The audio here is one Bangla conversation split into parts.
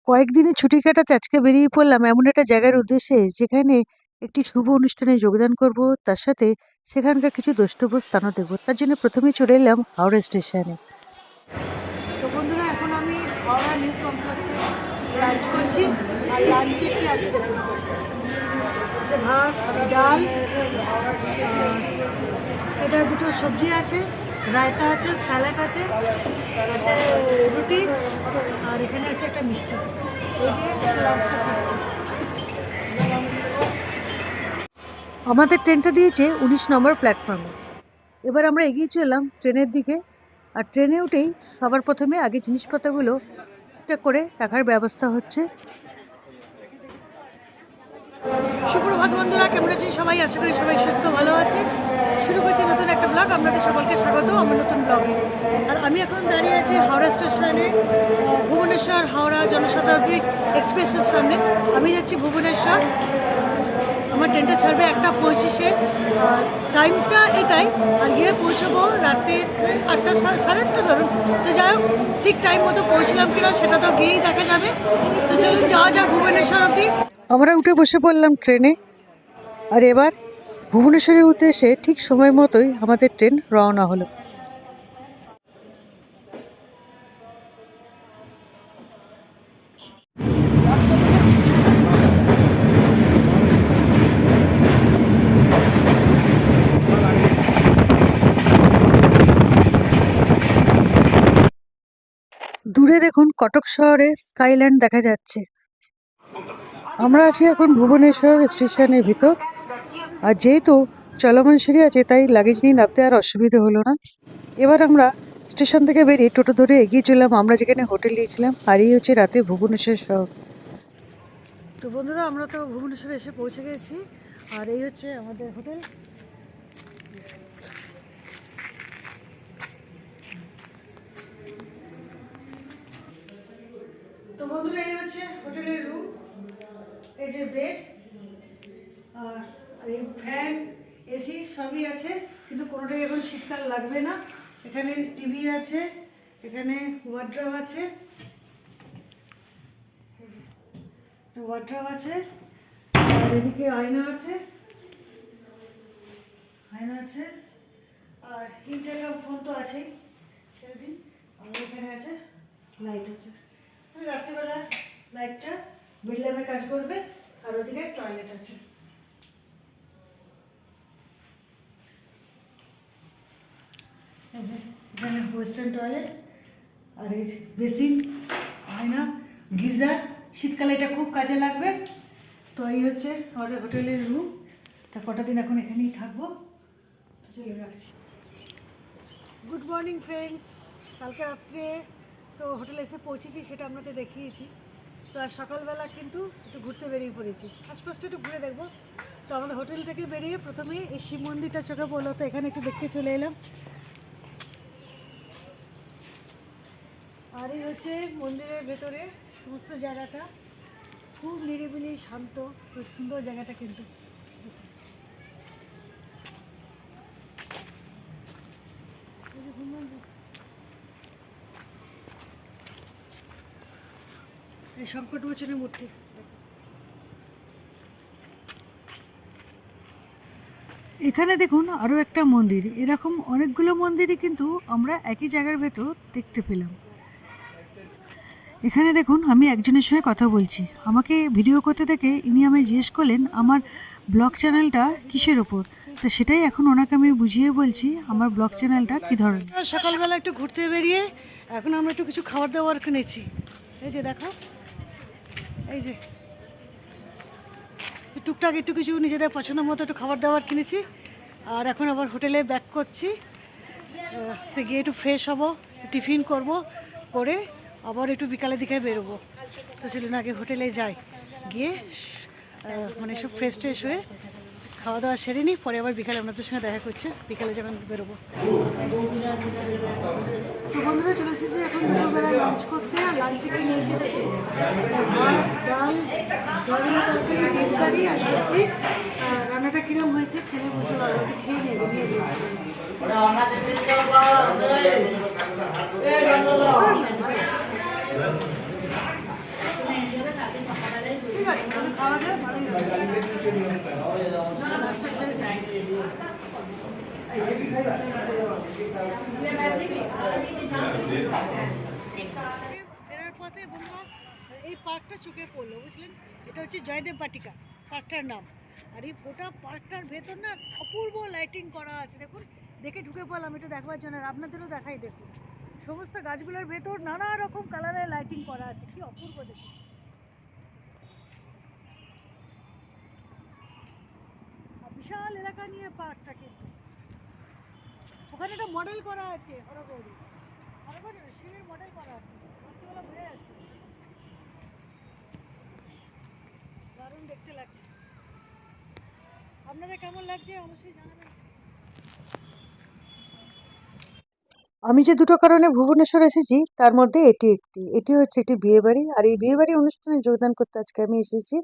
কয়েকদিনের ছুটি কাটাতে আজকে বেরিয়ে পড়লাম এমন একটা জায়গার উদ্দেশ্যে যেখানে একটি শুভ অনুষ্ঠানে যোগদান করব, তার সাথে সেখানকার কিছু দ্রষ্টব্য স্থানও দেখব। তার জন্য প্রথমেই চলে এলাম হাওড়া স্টেশনে। তো বন্ধুরা, এখন আমি হাওড়া নিউ ক্যাম্পাসে লাঞ্চ করছি। আর লাঞ্চে কি আছে ভাত, ডাল, এটা দুটো সবজি আছে, রায়তা আছে, স্যালাড আছে, আছে রুটি, আর এখানে আছে একটা মিষ্টি। আমাদের ট্রেনটা দিয়েছে 19 নম্বর প্ল্যাটফর্মে। এবার আমরা এগিয়ে চললাম ট্রেনের দিকে। আর ট্রেনে উঠেই সবার প্রথমে আগে জিনিসপত্রগুলো ঠিকঠাক করে রাখার ব্যবস্থা হচ্ছে। সুপ্রভাত বন্ধুরা, কেমন আছেন সবাই? আশা করি সবাই সুস্থ ভালো আছে। শুরু করছি নতুন একটা ব্লগ। আপনাদের সকলকে স্বাগত আমার নতুন ব্লগে। আর আমি এখন দাঁড়িয়ে আছি হাওড়া স্টেশনে, ভুবনেশ্বর হাওড়া জনশতাব্দী এক্সপ্রেসের সামনে। আমি যাচ্ছি ভুবনেশ্বর। আমার ট্রেনটা ছাড়বে 1:25-এ। টাইমটা এটাই, আর গিয়ে পৌঁছবো রাতে 8টা, 8:30 ধরুন। তো যাই হোক, ঠিক টাইম মতো পৌঁছলাম কিনা সেটা তো গিয়েই দেখা যাবে। তো চলুন যাওয়া যাক ভুবনেশ্বর অবধি। আমরা উঠে বসে পড়লাম ট্রেনে। আর এবার ভুবনেশ্বরের উদ্দেশ্যে ঠিক সময় মতোই আমাদের ট্রেন রওনা হলো। দূরে দেখুন কটক শহরে স্কাইল্যান্ড দেখা যাচ্ছে। আমরা আছি এখন ভুবনেশ্বর স্টেশনের ভিতর। আর যেহেতু চলমান সিঁড়ি আছে, তাই লাগেজ নিয়ে নামতে আর অসুবিধা হলো না। এবার আমরা স্টেশন থেকে বেরিয়ে টোটো ধরে এগিয়ে চললাম আমরা যেখানে হোটেল নিয়েছিলাম। আর এই হচ্ছে রাতে ভুবনেশ্বর শহর। তো বন্ধুরা, আমরা তো ভুবনেশ্বরে এসে পৌঁছে গেছি। আর এই হচ্ছে আমাদের হোটেল। তো বন্ধুরা, এই হচ্ছে হোটেলের রুম। এই যে বেড, আর এই ফ্যান, এসি সবই আছে, কিন্তু কোনোটাই এখন শীতকাল লাগবে না। এখানে টিভি আছে, এখানে ওয়ার্ড্রব আছে, আর এদিকে আয়না আছে, আর ইন্টারকম ফোন তো আছেই সেদিন। আর এখানে আছে লাইট আছে, রাত্রিবেলা লাইটটা বিল ল্যাম্পে কাজ করবে। আর ওদিকে টয়লেট আছে। এখানে ওয়েস্টার্ন টয়লেট, আর এই বেসিন, আয়না, গিজার। শীতকালে এটা খুব কাজে লাগবে। তো এই হচ্ছে আমাদের হোটেলের রুম। তা কটা দিন এখন এখানেই থাকবো। তো চলে রাখছি। Good morning friends. কালকে রাত্রে তো হোটেলে এসে পৌঁছেছি, সেটা আপনাদের দেখিয়েছি। তো আর সকালবেলা কিন্তু একটু ঘুরতে বেরিয়ে পড়েছি, আশপাশটা একটু ঘুরে দেখবো। তো আমাদের হোটেল থেকে বেরিয়ে প্রথমে এই শিব মন্দিরটা চোখে পড়লো, তো এখানে একটু দেখতে চলে এলাম। আর এই হচ্ছে মন্দিরের ভেতরে সমস্ত জায়গাটা, খুব নিরিবিলি শান্ত, খুব সুন্দর জায়গাটা কিন্তু। এই সংকটমোচনের মূর্তি। এখানে দেখুন আরও একটা মন্দির। এরকম অনেকগুলো মন্দিরই কিন্তু আমরা একই জায়গার ভেতর দেখতে পেলাম। এখানে দেখুন আমি একজনের সঙ্গে কথা বলছি। আমাকে ভিডিও করতে দেখে ইনি আমায় জিজ্ঞেস করলেন আমার ব্লগ চ্যানেলটা কিসের ওপর। তো সেটাই এখন ওনাকে আমি বুঝিয়ে বলছি আমার ব্লগ চ্যানেলটা কী ধরনের। সকালবেলা একটু ঘুরতে বেরিয়ে এখন আমরা একটু কিছু খাবার দাবার কিনেছি। এই যে দেখো, এই যে টুকটাক একটু কিছু নিজেদের পছন্দ মতো একটু খাবার দাবার কিনেছি। আর এখন আবার হোটেলে ব্যাক করছি। তো গিয়ে একটু ফ্রেশ হব, টিফিন করব, করে আবার একটু বিকালের দিকে বেরোবো। তো চলুন আগে হোটেলে যাই, গিয়ে মানে সব ফ্রেশ ট্রেশ হয়ে খাওয়া দাওয়া সেরে নিই। পরে আবার বিকালে আপনাদের সঙ্গে দেখা করছে, বিকালে যখন বেরোবো। তো বন্ধুরা, চলে এসেছি এখন দুপুরবেলায় লাঞ্চ করতে। আর লাঞ্চে কি নিয়েছি দেখি, ভাত, ডাল, সয়াবিন তরকারি, ডিম কারি আর সবজি। রান্নাটা কিরম হয়েছে খেলে বুঝতে পারবো, খেয়ে নেবে নিয়ে দিয়েছি। ফেরার পথে বন্ধুরা এই পার্কটা চোখে পড়লো, বুঝলেন? এটা হচ্ছে জয়দেব বাটিকা পার্কটার নাম। আর এই গোটা পার্কটার ভেতর না অপূর্ব লাইটিং করা আছে। দেখুন, দেখে ঢুকে পড়লাম এটা দেখবার জন্য, আর আপনাদেরও দেখাই। দেখুন, সমস্ত গাছগুলোর ভেতর নানা রকম কালারের লাইটিং করা আছে, কি অপূর্ব দেখুন। আর বিশাল এলাকা নিয়ে পার্কটা, কিন্তু ওখানে একটা মডেল করা আছে হরগৌরী, হরগৌরী শিবের মডেল করা আছে, রাত্রিবেলা বোঝা যাচ্ছে। দারুণ দেখতে লাগছে। আপনাদের কেমন লাগছে অবশ্যই জানাবেন। আমি যে দুটো কারণে ভুবনেশ্বর এসেছি তার মধ্যে এটি হচ্ছে একটি বিয়ে বাড়ি। আর এই বিয়ে বাড়ির অনুষ্ঠানে যোগদান করতে আজকে আমি এসেছি।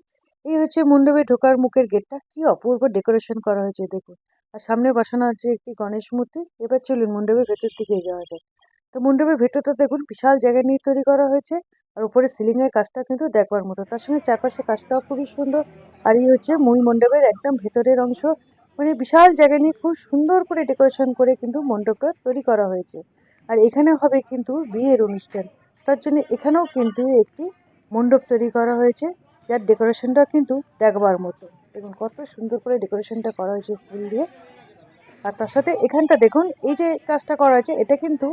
এই হচ্ছে মণ্ডপে ঢোকার মুখের গেটটা, কি অপূর্ব ডেকোরেশন করা হয়েছে দেখুন। আর সামনে বসানো আছে একটি গণেশ মূর্তি। এবার চলুন মণ্ডপের ভেতর দিকে যাওয়া যায়। তো মণ্ডপের ভেতরটা দেখুন বিশাল জায়গা নিয়ে তৈরি করা হয়েছে। আর উপরে সিলিং এর কাজটা কিন্তু দেখবার মতো, তার সঙ্গে চারপাশে কাজটাও খুবই সুন্দর। আর এই হচ্ছে মূল মণ্ডপের একদম ভেতরের অংশ, মানে বিশাল জায়গা নিয়ে খুব সুন্দর করে ডেকোরেশন করে কিন্তু মণ্ডপটা তৈরি করা হয়েছে। আর এখানে হবে কিন্তু বিয়ের অনুষ্ঠান, তার জন্য এখানেও কিন্তু একটি মণ্ডপ তৈরি করা হয়েছে, যার ডেকোরেশনটা কিন্তু দেখবার মতো। দেখুন কত সুন্দর করে ডেকোরেশনটা করা হয়েছে ফুল দিয়ে। আর তার সাথে এখানটা দেখুন, এই যে কাজটা করা হয়েছে এটা কিন্তু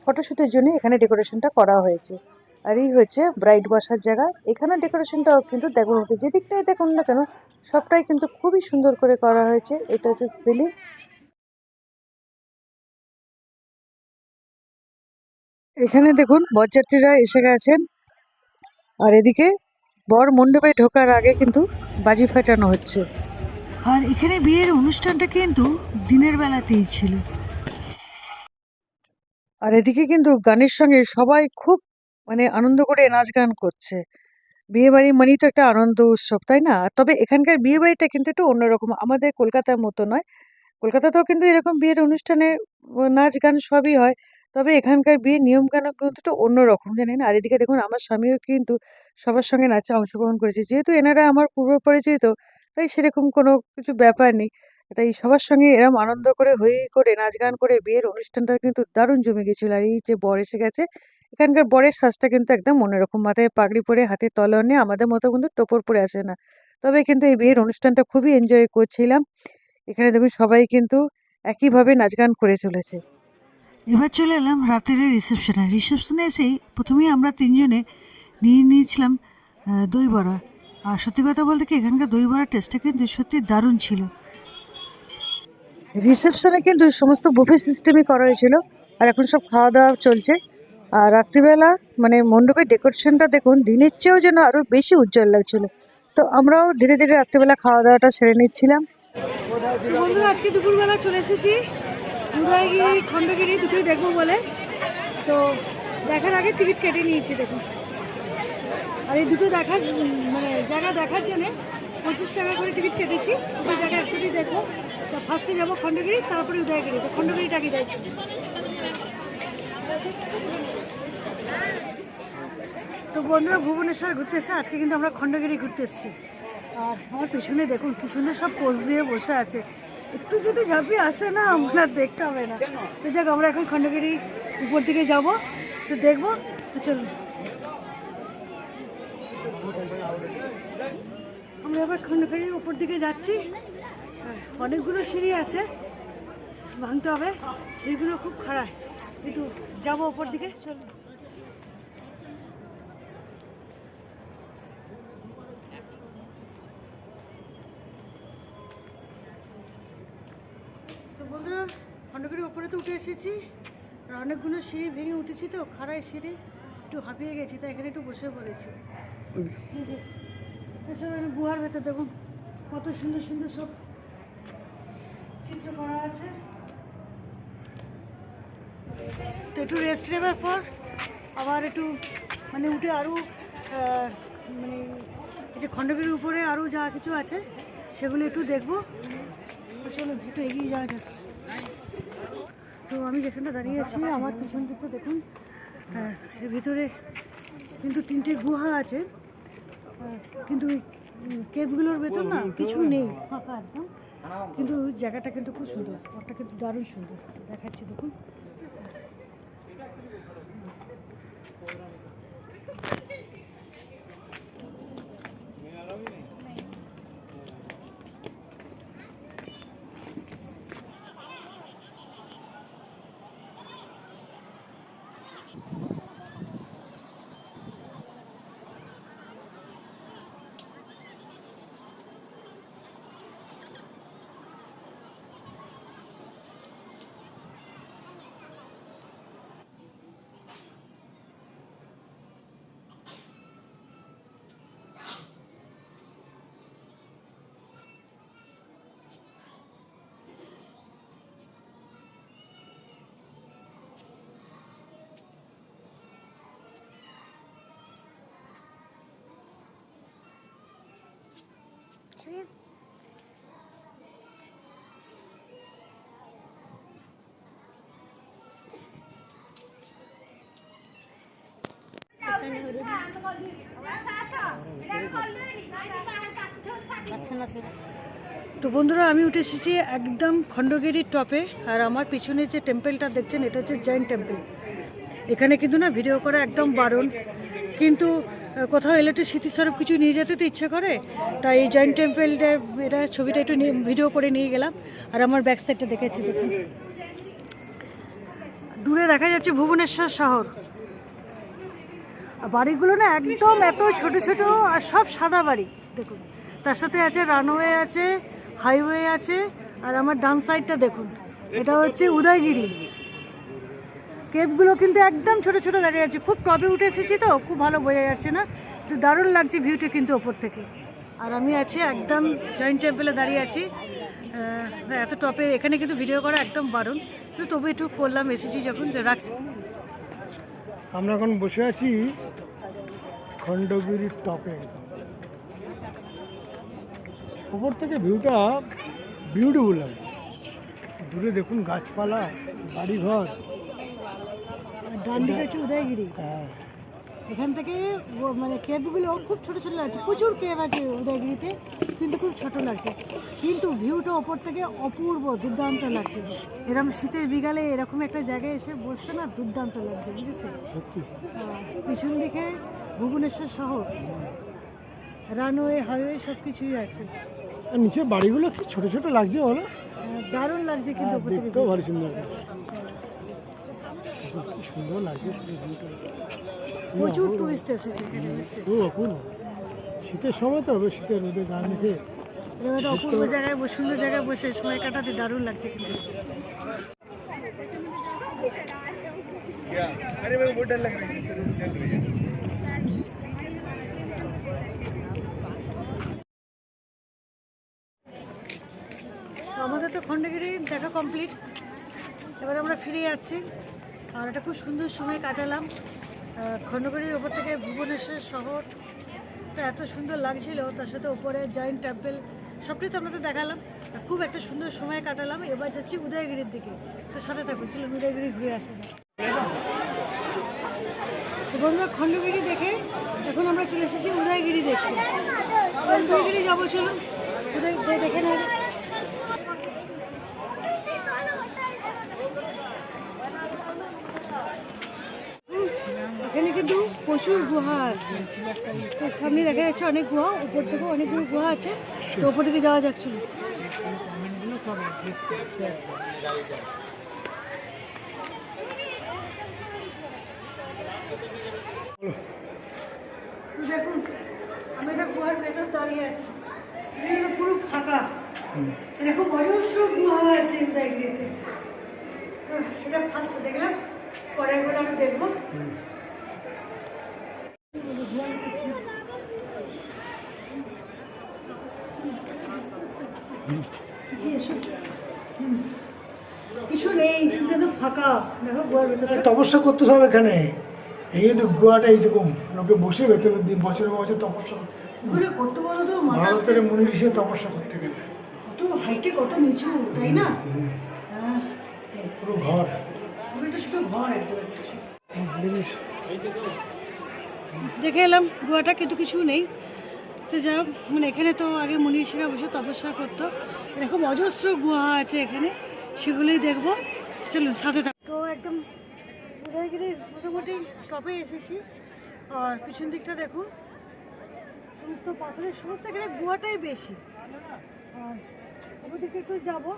ফটোশ্যুটের জন্য এখানে ডেকোরেশনটা করা হয়েছে। আর এই হচ্ছে ব্রাইড বসার জায়গা, এখানে ডেকোরেশনটাও কিন্তু দেখুন, যেদিকটাই দেখুন না কেন সবটাই কিন্তু খুবই সুন্দর করে করা হয়েছে। এটা হচ্ছে সিলিং। এখানে দেখুন বরযাত্রীরা এসে গেছেন। আর এদিকে বর মণ্ডপে ঢোকার আগে কিন্তু বাজি ফাটানো হচ্ছে। আর এখানে বিয়ের অনুষ্ঠানটা কিন্তু দিনের বেলাতেই ছিল। আর এদিকে কিন্তু গানের সঙ্গে সবাই খুব মানে আনন্দ করে নাচ গান করছে। বিয়ে বাড়ি মানেই তো একটা আনন্দ উৎসব, তাই না? তবে এখানকার বিয়ে বাড়িটা কিন্তু একটু অন্যরকম, আমাদের কলকাতার মতো নয়। কলকাতাতেও কিন্তু এরকম বিয়ের অনুষ্ঠানে নাচ গান সবই হয়। তবে এখানকার বিয়ের নিয়ম কানুন কিন্তু একটু অন্যরকম, জানেন? আর এদিকে দেখুন আমার স্বামীও কিন্তু সবার সঙ্গে নাচে অংশগ্রহণ করেছে। যেহেতু এনারা আমার পূর্ব পরিচিত, তাই সেরকম কোনো কিছু ব্যাপার নেই। তাই সবার সঙ্গে এরকম আনন্দ করে হই হই করে নাচ গান করে বিয়ের অনুষ্ঠানটা কিন্তু দারুণ জমে গেছিল। আর এই যে বর এসে গেছে, এখানকার বরের সাজটা কিন্তু একদম অন্যরকম, মাথায় পাগড়ি পরে হাতে তলোয়ার নিয়ে, আমাদের মতো কিন্তু টোপর পরে আসে না। তবে কিন্তু এই বিয়ের অনুষ্ঠানটা খুবই এনজয় করছিলাম। এখানে দেখুন সবাই কিন্তু একইভাবে নাচ গান করে চলেছে। এবার চলে এলাম রাতের রিসেপশনে এসেই প্রথমেই আমরা তিনজনে নিয়ে নিয়েছিলাম দই বড়া। আর সত্যি কথা বলতে কি, এখানকার দই বড়ার টেস্টটা কিন্তু সত্যি দারুণ ছিল। রিসেপশনে কিন্তু সমস্ত বুফে সিস্টেমই করা হয়েছিল, আর এখন সব খাওয়া দাওয়া চলছে। আর রাত্রিবেলা মানে মণ্ডপের ডেকোরেশনটা দেখুন দিনের চেয়েও যেন আরও বেশি উজ্জ্বল লাগছিল। তো আমরাও ধীরে ধীরে রাত্রিবেলা খাওয়া দাওয়াটা সেরে নিচ্ছিলাম। বন্ধুরা আজকে দুপুরবেলা চলে এসেছি উদয়গিরি খণ্ডগিরি দুটোই দেখবো বলে। তো দেখার আগে টিকিট কেটে নিয়েছি দেখুন। আর এই দুটো দেখার মানে জায়গা দেখার জন্যে 25 টাকা করে টিকিট কেটেছি। দুটো জায়গা একসাথেই দেখবো। তো ফার্স্টে যাবো খণ্ডগিরি, তারপরে উদয়গিরি। তো খণ্ডগিরিটা কি যাচ্ছি। তো বন্ধুরা ভুবনেশ্বর ঘুরতে এসে আজকে কিন্তু আমরা খণ্ডগিরি ঘুরতে এসেছি। আর আমার পেছনে দেখুন কি সুন্দর সব পোজ দিয়ে বসে আছে। একটু যদি ঝাঁপিয়ে আসে না আমরা দেখতে হবে না। তো যাক, আমরা এখন খণ্ডগিরি উপর দিকে যাব, তো দেখবো। তো চলুন আমরা এবার খণ্ডগিরির উপর দিকে যাচ্ছি। অনেকগুলো সিঁড়ি আছে, ভাঙতে হবে, সিঁড়িগুলো খুব খারাপ, কিন্তু যাবো উপর দিকে। চলুন। তো বন্ধুরা খণ্ডগিরির উপরে তো উঠে এসেছি, আর অনেকগুলো সিঁড়ি ভেঙে উঠেছি, তো খাড়াই সিঁড়ি, একটু হাঁপিয়ে গেছি, তাই এখানে একটু বসে পড়েছি। এসব গুহার ভেতর দেখুন কত সুন্দর সুন্দর সব চিত্র করা আছে। তো একটু রেস্ট নেবার পর আবার একটু মানে উঠে আরও মানে এই যে খণ্ডগিরির উপরে আরও যা কিছু আছে সেগুলো একটু দেখবো। তো চলুন একটু এগিয়ে যাওয়া যাক। তো আমি যেখানটা দাঁড়িয়ে আছি আমার পিছন দিকটা দেখুন, এর ভিতরে কিন্তু 3টে গুহা আছে, কিন্তু কেভগুলোর ভেতর না কিছু নেই, ফাঁকা একদম, কিন্তু জায়গাটা কিন্তু খুব সুন্দর, স্পটটা কিন্তু দারুণ সুন্দর। দেখাচ্ছি দেখুন। তো বন্ধুরা, আমি উঠে এসেছি একদম খণ্ডগিরির টপে, আর আমার পিছনে যে টেম্পলটা দেখছেন এটা হচ্ছে জৈন টেম্পল। এখানে কিন্তু না ভিডিও করা একদম বারণ, কিন্তু কোথাও এলে একটু স্মৃতিস্বরূপ কিছু নিয়ে যেতে তো ইচ্ছে করে, তাই এই জৈন টেম্পলটা এটা ছবিটা একটু ভিডিও করে নিয়ে গেলাম। আর আমার ব্যাক সাইডটা দেখেছি দেখুন, দূরে দেখা যাচ্ছে ভুবনেশ্বর শহর। বাড়িগুলো না একদম এত ছোট ছোট, আর সব সাদা বাড়ি দেখুন। তার সাথে আছে রানওয়ে, আছে হাইওয়ে আছে, আর আমার ডান সাইডটা দেখুন, এটা হচ্ছে উদয়গিরি। কেভগুলো কিন্তু একদম ছোট ছোট দেখা যাচ্ছে, খুব টপে উঠে এসেছি তো খুব ভালো বোঝা যাচ্ছে না, তো দারুণ লাগছে ভিউটা কিন্তু ওপর থেকে। আর আমি আছি একদম জৈন টেম্পলে দাঁড়িয়ে আছি, এত টপে, এখানে কিন্তু ভিডিও করা একদম বারণ, কিন্তু তবু একটু করলাম, এসেছি যখন রাখছি। আমরা এখন বসে আছি খণ্ডগিরির টপে, ওপর থেকে ভিউটা বিউটিফুল লাগে। দূরে দেখুন গাছপালা, বাড়িঘর, ডান দিকে হচ্ছে উদয়গিরি। হ্যাঁ, এখান থেকে মানে কেভগুলো খুব ছোট ছোট লাগছে, প্রচুর কেভ আছে উদয়গিরিতে, কিন্তু খুব ছোট লাগছে, কিন্তু ভিউটা ওপর থেকে অপূর্ব দুর্দান্ত লাগছে। এরকম শীতের বিকালে এরকম একটা জায়গায় এসে বসতে না দুর্দান্ত লাগছে, বুঝেছে? সত্যি। পিছন দিকে ভুবনেশ্বর শহর, রানওয়ে হাইওয়ে সব কিছুই আছে। আর নিচে বাড়িগুলো কি ছোট ছোট লাগছে বলো, দারুণ লাগছে কিন্তু ওপর থেকে দেখতেও ভারী সুন্দর, কি সুন্দর লাগছে ভিউটা। প্রচুর টুরিস্ট এসেছে এখানে, ও অপূর্ব, শীতের সময় তো, শীতের রোদে গা মেখে এরকম একটা অপূর্ব জায়গায়, সুন্দর জায়গায় বসে সময় কাটাতে দারুণ লাগছে কিন্তু। আমাদের তো খণ্ডগিরি দেখা কমপ্লিট, এবার আমরা ফিরে যাচ্ছি। আর একটা খুব সুন্দর সময় কাটালাম খণ্ডগিরির ওপর থেকে ভুবনেশ্বর শহরটা এত সুন্দর লাগছিল, তার সাথে ওপরে জৈন টেম্পল সবটাই তো আপনাদের দেখালাম, আর খুব একটা সুন্দর সময় কাটালাম। এবার যাচ্ছি উদয়গিরির দিকে, তো সাথে থাকুন, চলুন উদয়গিরি ঘুরে আসা যায়। বন্ধুরা, খণ্ডগিরি দেখে এখন আমরা চলে এসেছি উদয়গিরি দেখতে। উদয়গিরি যাবো, চলুন উদয় দেখে নেব। এখানে কিন্তু প্রচুর গুহা আছে, সামনে দেখা যাচ্ছে অনেক গুহা, উপর থেকে অনেকগুলো গুহা আছে, তো উপর দিকে যাওয়া যাচ্ছিল। দেখুন, আমি একটা গুহার ভেতর দাঁড়িয়ে আছি, পুরো ফাঁকা, এরকম অজস্র গুহা আছে উদয়গিরিতে। এটা ফার্স্ট দেখলাম, পরে একবার আমি দেখবো। কিছু নেই, কিন্তু ফাঁকা, দেখো গুহার ভেতরে তপস্যা করতে হবে এখানে। এই তো গোয়াটা এইরকম, লোকে বসে ভেতরে দিন বছরের বছর তপস্যা করতে পারো তো। ভারতের মুনি ঋষি তপস্যা করতে গেলে কত হাইটে, কত নিচু, তাই না? পুরো ঘর, একটা ছোট ঘর, একদম একটা ছোট। দেখিস দেখে এলাম গুহাটা, কিন্তু কিছু নেই। তো যাই হোক, মানে এখানে তো আগে মনীষীরা বসে তপস্যা করতো, এরকম অজস্র গুহা আছে এখানে, সেগুলোই দেখবো। চলুন সাথে থাক। তো একদম উদয়গিরির মোটামুটি টপে এসেছি, আর পিছন দিকটা দেখুন সমস্ত পাথরের, সমস্ত এখানে গুহাটাই বেশি। আর ওপর দিকে একটু যাবো,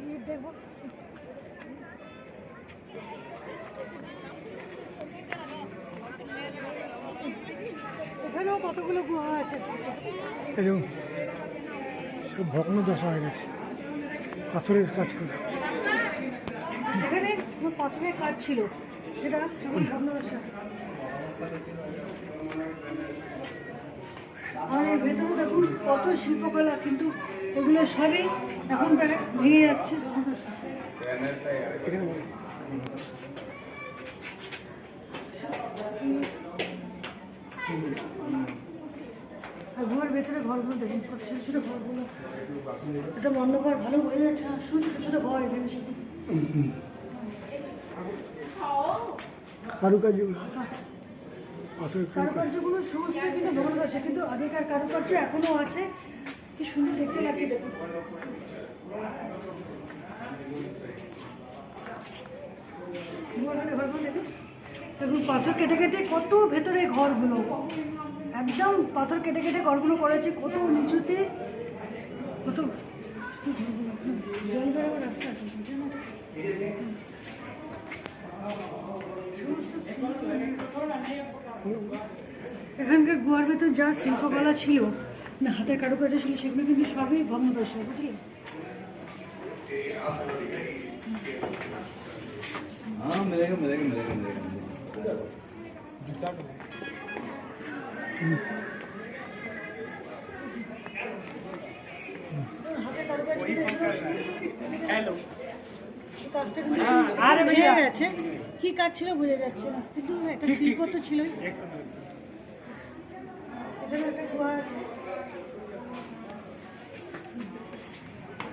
গিয়ে দেখবো। এখানেও কতগুলো গুহা আছে। এই দেখুন সব ভগ্ন দশা হয়ে গেছে, পাথরের কাজ করে। এখানে কোনো পাথরের কাজ ছিল, যেটা এখন ভগ্নদশা। আর এর ভেতরে দেখুন কত শিল্পকলা, কিন্তু এগুলো সবই এখন প্রায় ভেঙে যাচ্ছে। এখানে বলে আর গুহার ভেতরে ঘরগুলো দেখুন, কত ছোটো ছোটো ঘরগুলো, একদম অন্ধকার, ভালো বোঝা যাচ্ছে না, শুধু ছোটো ছোটো ঘর এখানে শুধু। কারুকার্যগুলো, পাথরের কারুকার্য। কারুকার্যগুলো সমস্ত কিন্তু ভ্রমণ করছে, কিন্তু আগেকার কারুকার্য এখনও আছে, কি সুন্দর দেখতে লাগছে দেখুন। ঘরগুলো দেখুন, দেখুন পাথর কেটে কেটে কত ভেতরে ঘরগুলো, একদম পাথর কেটে কেটে ঘরগুলো করেছে, কত নিচুতে, কত জল বেরোবার রাস্তা আছে। এখানকার গুহার ভেতর যা শিল্পকলা ছিল, না হাতের কারুকার্য ছিল, সেগুলো কিন্তু সবই ভগ্নদশা, বুঝলি। हाँ मिलेगा मिलेगा मिलेगा मिलेगा কাজটা কিন্তু ভেঙে গেছে, কি কাজ ছিল বোঝা যাচ্ছে না, কিন্তু একটা শিল্প তো ছিলই। এখানে একটা গুহা আছে,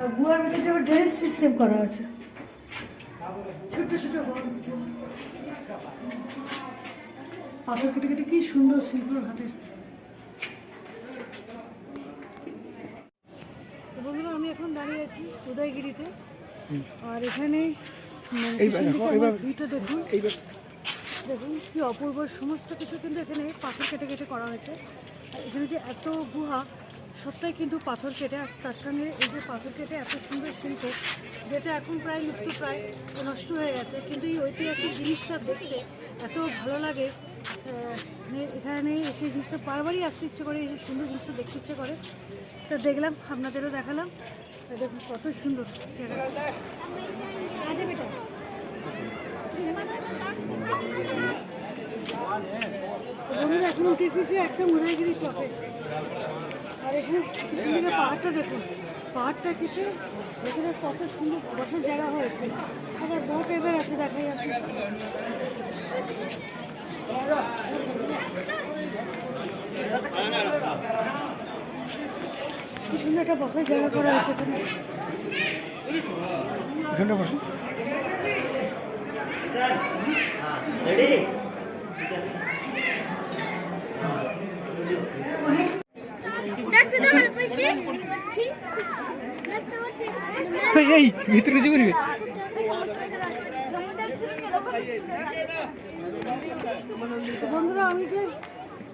আর গুহার ভিতরে আবার ড্রেনেজ সিস্টেম করা আছে, ছোট ছোট ঘর, পাথর কেটে কেটে কি সুন্দর শিল্প হাতের। বন্ধুরা, আমি এখন দাঁড়িয়ে আছি উদয়গিরিতে, আর এখানে ভিউটা দেখুন, দেখুন কি অপূর্ব, সমস্ত কিছু কিন্তু এখানে পাথর কেটে কেটে করা হয়েছে। আর এখানে যে এত গুহা, সবটাই কিন্তু পাথর কেটে, আর তার সঙ্গে এই যে পাথর কেটে এত সুন্দর শিল্প, যেটা এখন প্রায় লুপ্ত, প্রায় নষ্ট হয়ে গেছে, কিন্তু এই ঐতিহাসিক জিনিসটা দেখতে এত ভালো লাগে। এখানে এসে জিনিসটা বারবারই আসতে ইচ্ছে করে, এই যে সুন্দর জিনিসটা দেখতে ইচ্ছে করে, তা দেখলাম, আপনাদেরও দেখালাম। দেখুন কত সুন্দর বন্ধুরা, এখন উঠে এসেছি একটা উদয়গিরির টপে, আর এখানে পিছন দিকে পাহাড়টা দেখুন, পাহাড়টা কেটে এখানে কত সুন্দর বসার জায়গা হয়েছে, আবার বোট এবার আছে, দেখাই আসুন। কি সুন্দর একটা বসার জায়গা করা হয়েছে এখানে। এখানটা বসুন। এই ভিতরে কিছু করবে। বন্ধুরা, আমি যে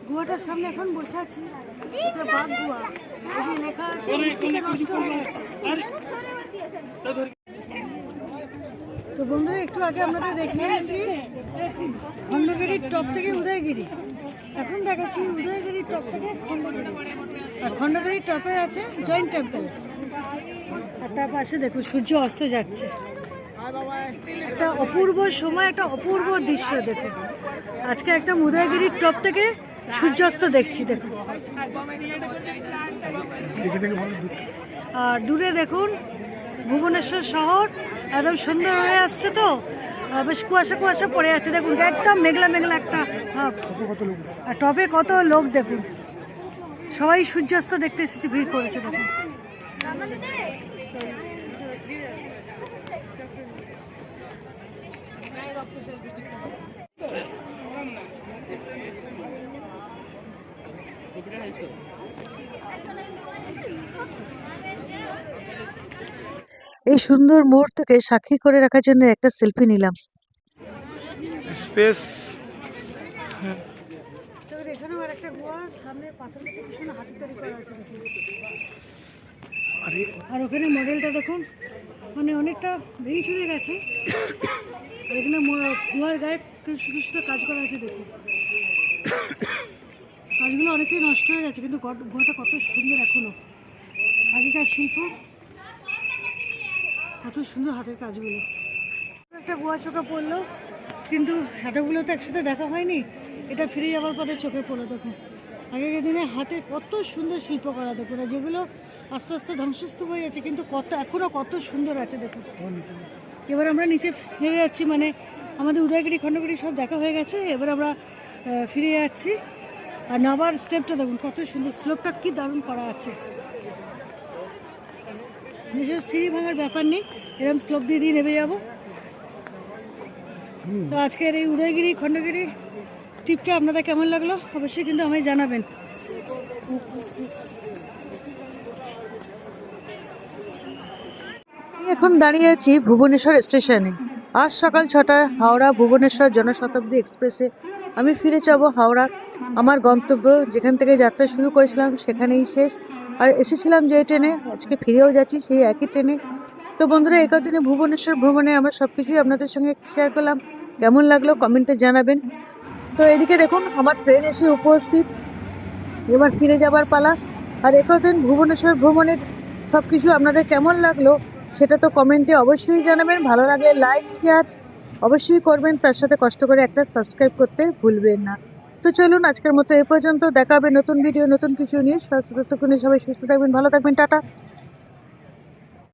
গুহাটার সামনে এখন বসে আছি, এটা বাঘ গুহা, এই যে লেখা আছে, নষ্ট হয়ে গেছে। তো বন্ধুরা, একটু আগে আপনাদের দেখিয়েছি খণ্ডগিরির টপ থেকে উদয়গিরি, এখন দেখাচ্ছি উদয়গিরির টপ থেকে খণ্ডগিরি। আর খণ্ডগিরির টপে আছে জৈন টেম্পল, আর তার পাশে দেখুন সূর্য অস্ত যাচ্ছে, একটা অপূর্ব সময়, একটা অপূর্ব দৃশ্য দেখুন। আজকে একটা উদয়গিরির টপ থেকে সূর্যাস্ত দেখছি, দেখুন। আর দূরে দেখুন ভুবনেশ্বর শহর একদম সুন্দর হয়ে আসছে, তো বেশ কুয়াশা কুয়াশা পড়ে আছে, দেখুন একদম মেঘলা মেঘলা একটা ভাব। আর টবে কত লোক দেখুন, সবাই সূর্যাস্ত দেখতে এসেছে, ভিড় করেছে দেখুন। এই সুন্দর মুহূর্তকে সাক্ষী করে রাখার জন্য একটা সেলফি নিলাম। স্পেস এখানেও আর একটা গোয়ার সামনে পাথর থেকে ভীষণ হাতি তৈরি করা আছে দেখুন। আর ওখানে মডেলটা দেখুন, মানে অনেকটা ভেঙে চুরে গেছে। আর এখানে গোয়ার গায়ে শুধু শুধু কাজ করা আছে দেখুন। কাজগুলো অনেকটাই নষ্ট হয়ে গেছে, কিন্তু গোয়াটা কত সুন্দর এখনো। আগেকার শিল্প, কত সুন্দর হাতের কাজগুলো। একটা গোয়া চোখে পড়লো, কিন্তু এতগুলো তো একসাথে দেখা হয়নি। এটা ফিরে যাওয়ার পরে চোখে পড়লো দেখুন। আগেকার দিনে হাতে কত সুন্দর শিল্প করা দেখুন, আর যেগুলো আস্তে আস্তে ধ্বংসস্তূপ হয়ে যাচ্ছে, কিন্তু এখনও কত সুন্দর আছে দেখুন। এবার আমরা নিচে ফিরে যাচ্ছি, মানে আমাদের উদয়গিরি খণ্ডগিরি সব দেখা হয়ে গেছে। এবার আমরা ফিরে যাচ্ছি। আর নামার স্টেপটা দেখুন কত সুন্দর, স্লোপটা কি দারুণ করা আছে। নিজের সিঁড়ি ভাঙার ব্যাপার নেই, এরকম স্লোপ দিয়ে দিয়ে নেমে যাবো। তো আজকের এই উদয়গিরি খণ্ডগিরি ট্রিপটা আপনাদের কেমন লাগলো অবশ্যই কিন্তু আমায় জানাবেন। আমি এখন দাঁড়িয়ে আছি ভুবনেশ্বর স্টেশনে। আজ সকাল 6টায় হাওড়া ভুবনেশ্বর জনশতাব্দী এক্সপ্রেসে আমি ফিরে যাব হাওড়া। আমার গন্তব্য, যেখান থেকে যাত্রা শুরু করেছিলাম সেখানেই শেষ। আর এসেছিলাম যে ট্রেনে, আজকে ফিরেও যাচ্ছি সেই একই ট্রেনে। তো বন্ধুরা, এই কদিনে ভুবনেশ্বর ভ্রমণে আমার সব কিছুই আপনাদের সঙ্গে শেয়ার করলাম। কেমন লাগলো কমেন্টে জানাবেন। তো এদিকে দেখুন আমার ট্রেন এসে উপস্থিত, এবার ফিরে যাবার পালা। আর একদিন ভুবনেশ্বর ভ্রমণের সব কিছু আপনাদের কেমন লাগলো সেটা তো কমেন্টে অবশ্যই জানাবেন। ভালো লাগলে লাইক শেয়ার অবশ্যই করবেন, তার সাথে কষ্ট করে একটা সাবস্ক্রাইব করতে ভুলবেন না। তো চলুন আজকের মতো এ পর্যন্ত, দেখা হবে নতুন ভিডিও নতুন কিছু নিয়ে। ততক্ষণে সবাই সুস্থ থাকবেন, ভালো থাকবেন, টাটা।